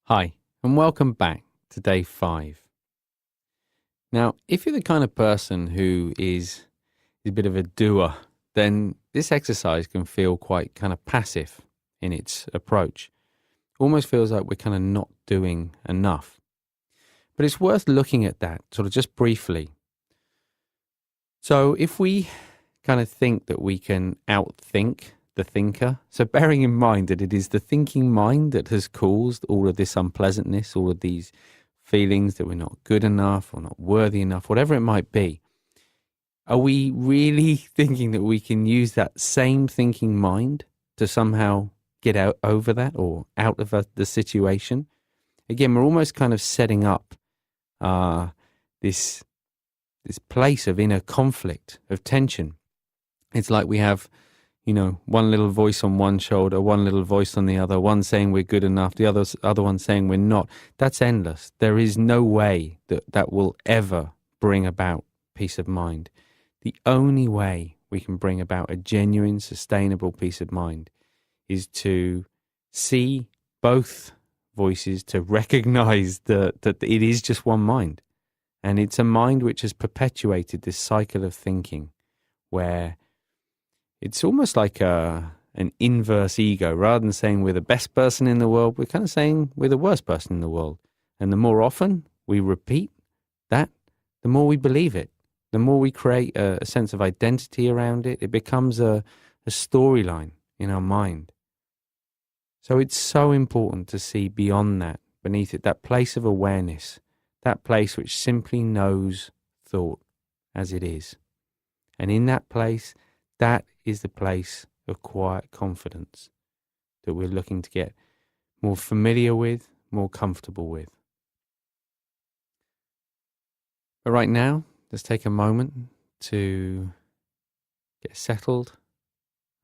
Hi, and welcome back to day 5. Now, if you're the kind of person who is a bit of a doer, then this exercise can feel quite kind of passive in its approach. Almost feels like we're kind of not doing enough. But it's worth looking at that sort of just briefly. So if we kind of think that we can outthink the thinker, so bearing in mind that it is the thinking mind that has caused all of this unpleasantness, all of these feelings that we're not good enough or not worthy enough, whatever it might be, are we really thinking that we can use that same thinking mind to somehow get out over that or out of the situation? Again, we're almost kind of setting up this place of inner conflict, of tension. It's like we have, one little voice on one shoulder, one little voice on the other, one saying we're good enough, the other one saying we're not. That's endless. There is no way that will ever bring about peace of mind. The only way we can bring about a genuine, sustainable peace of mind is to see both voices, to recognize that it is just one mind. And it's a mind which has perpetuated this cycle of thinking where it's almost like an inverse ego. Rather than saying we're the best person in the world, we're kind of saying we're the worst person in the world. And the more often we repeat that, the more we believe it. The more we create a sense of identity around it, it becomes a storyline in our mind. So it's so important to see beyond that, beneath it, that place of awareness, that place which simply knows thought as it is. And in that place, that is the place of quiet confidence that we're looking to get more familiar with, more comfortable with. But right now, let's take a moment to get settled,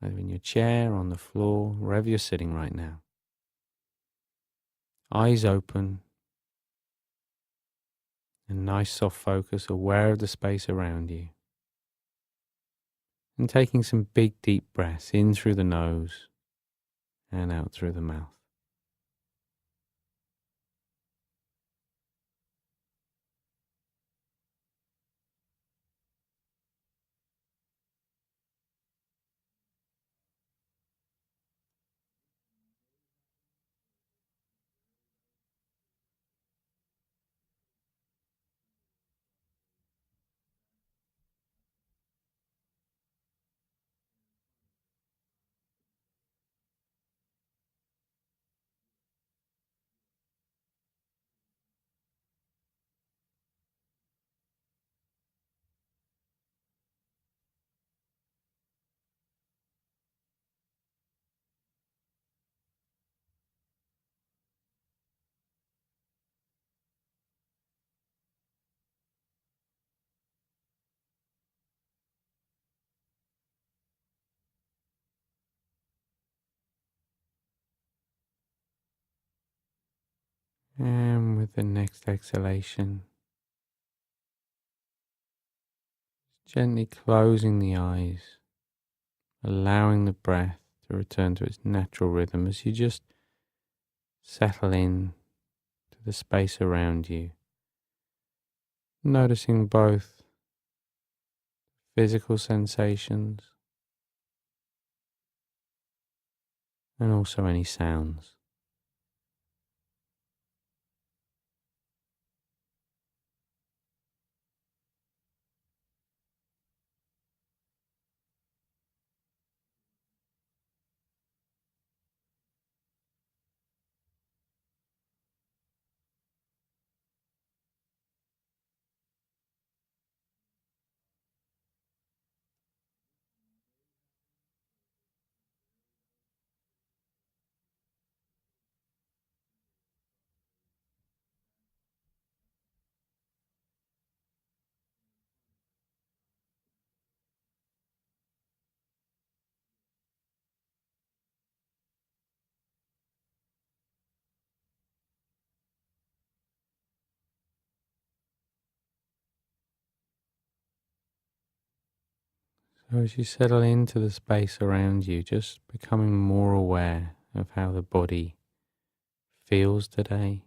either in your chair, on the floor, wherever you're sitting right now. Eyes open, a nice soft focus, aware of the space around you. And taking some big deep breaths in through the nose and out through the mouth. And with the next exhalation, gently closing the eyes, allowing the breath to return to its natural rhythm as you just settle in to the space around you. Noticing both physical sensations and also any sounds. So as you settle into the space around you, just becoming more aware of how the body feels today.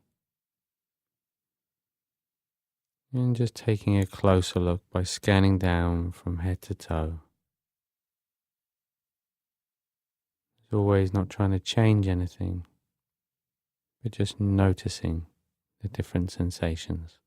And just taking a closer look by scanning down from head to toe. As always, not trying to change anything, but just noticing the different sensations.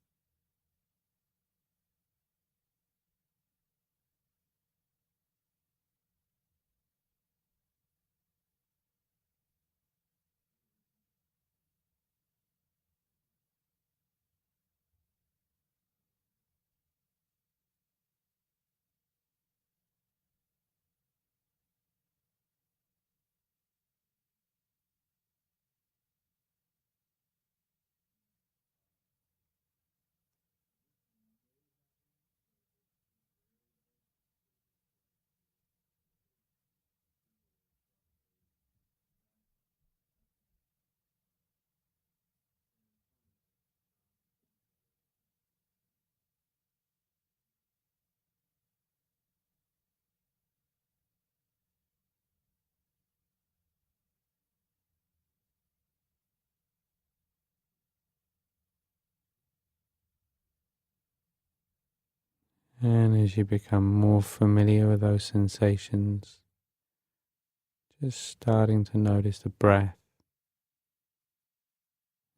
And as you become more familiar with those sensations, just starting to notice the breath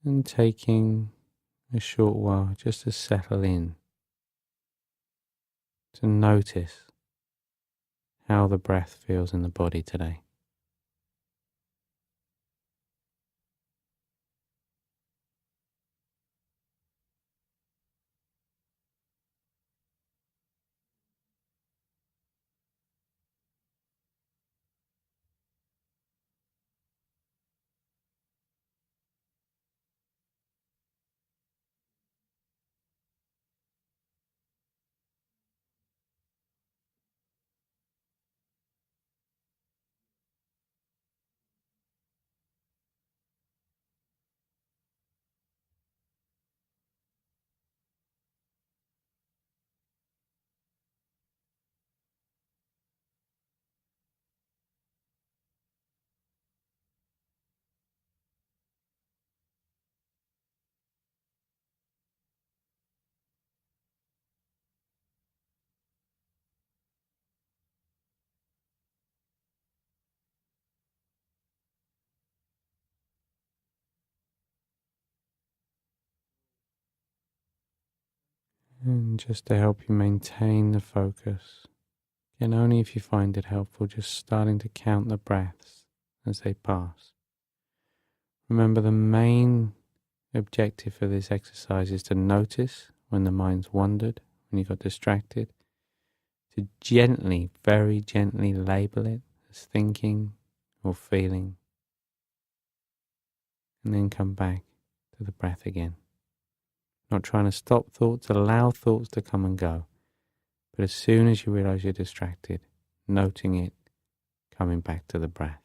and taking a short while just to settle in, to notice how the breath feels in the body today. And just to help you maintain the focus, and only if you find it helpful, just starting to count the breaths as they pass. Remember, the main objective for this exercise is to notice when the mind's wandered, when you got distracted, to gently, very gently label it as thinking or feeling, and then come back to the breath again. Not trying to stop thoughts, allow thoughts to come and go. But as soon as you realize you're distracted, noting it, coming back to the breath.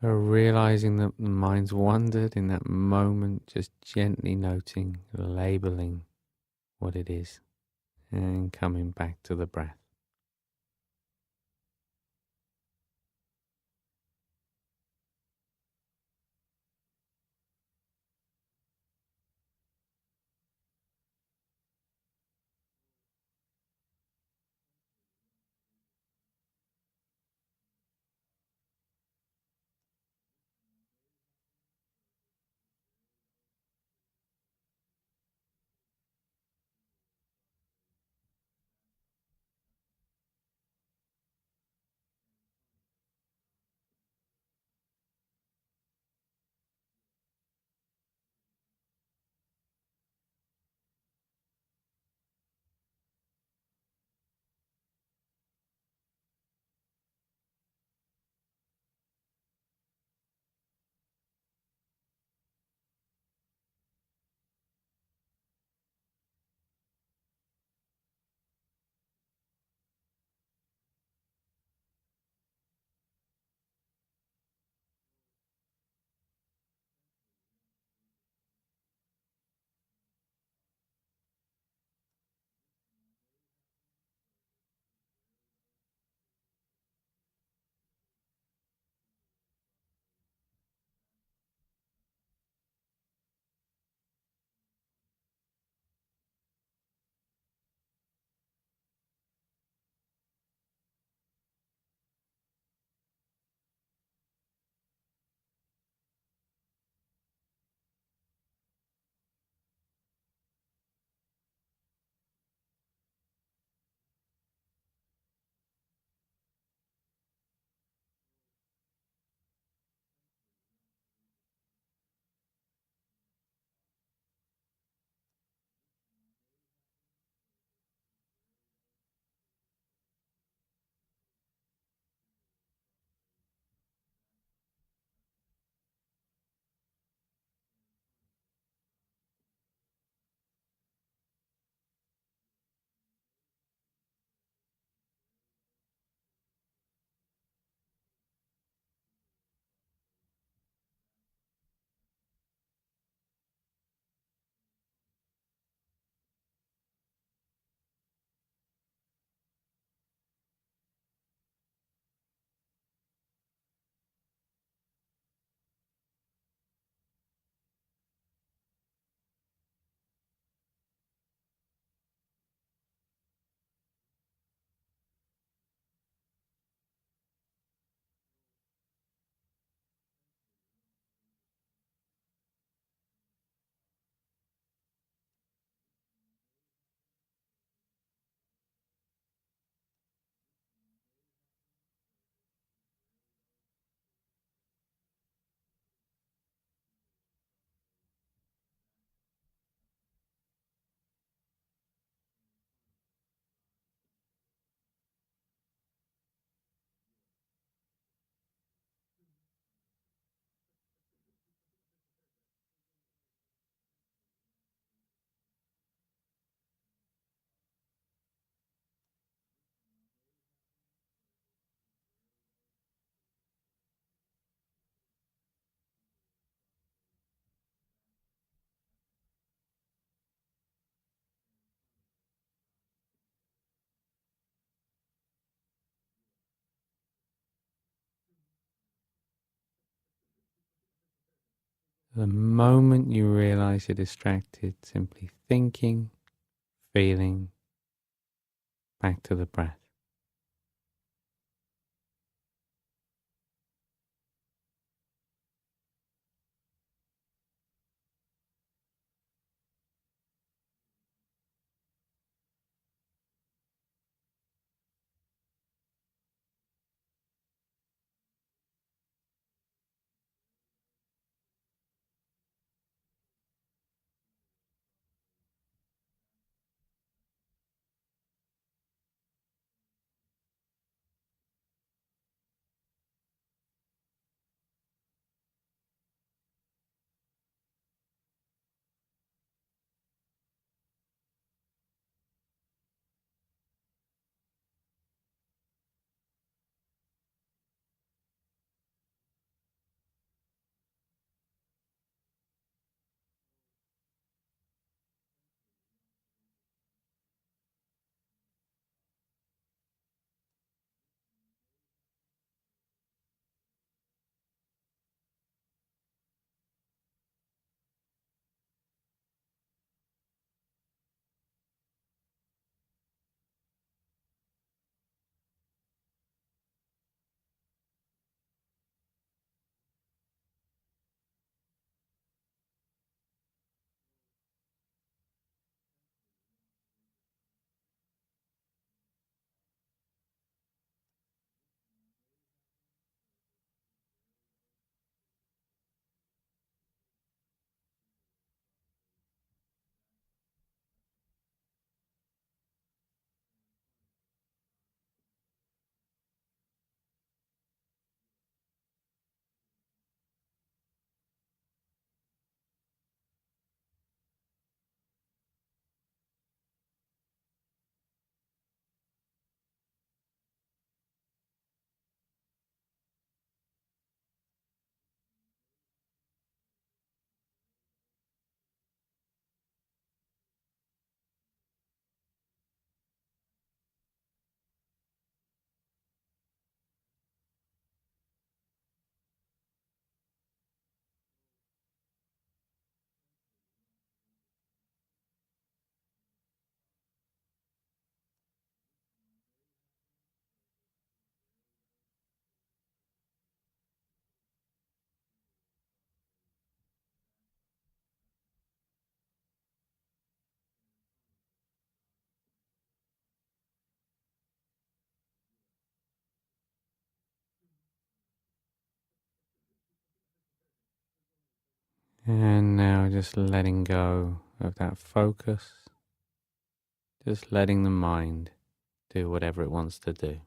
So realizing that the mind's wandered in that moment, just gently noting, labeling what it is, and coming back to the breath. The moment you realize you're distracted, simply thinking, feeling, back to the breath. And now just letting go of that focus, just letting the mind do whatever it wants to do.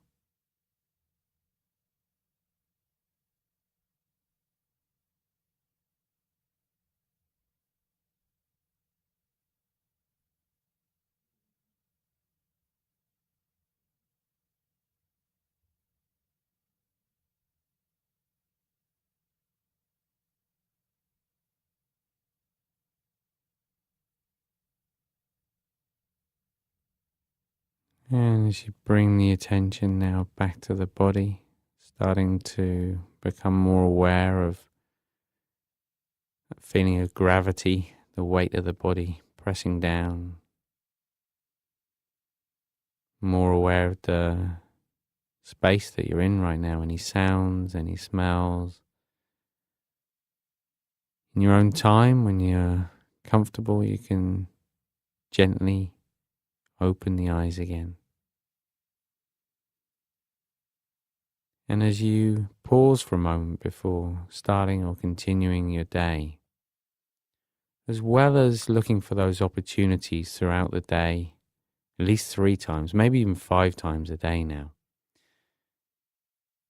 And as you bring the attention now back to the body, starting to become more aware of that feeling of gravity, the weight of the body pressing down, more aware of the space that you're in right now, any sounds, any smells. In your own time, when you're comfortable, you can gently open the eyes again. And as you pause for a moment before starting or continuing your day, as well as looking for those opportunities throughout the day, at least 3 times, maybe even 5 times a day now,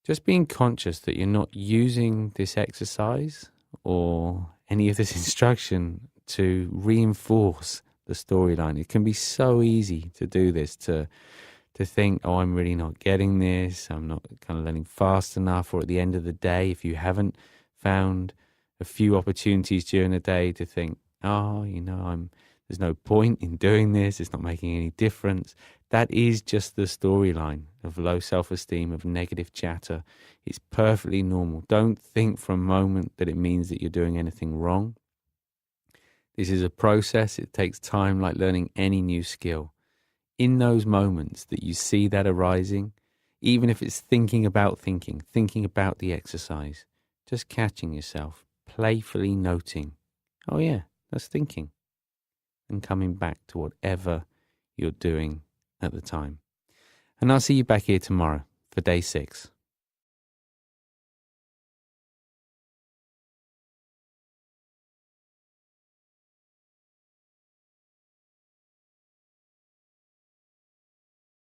just being conscious that you're not using this exercise or any of this instruction to reinforce the storyline. It can be so easy to do this, to think, oh, I'm really not getting this, I'm not kind of learning fast enough, or at the end of the day, if you haven't found a few opportunities during the day to think, oh, there's no point in doing this, it's not making any difference. That is just the storyline of low self-esteem, of negative chatter. It's perfectly normal. Don't think for a moment that it means that you're doing anything wrong. This is a process. It takes time, like learning any new skill. In those moments that you see that arising, even if it's thinking about the exercise, just catching yourself, playfully noting, oh yeah, that's thinking, and coming back to whatever you're doing at the time. And I'll see you back here tomorrow for day 6.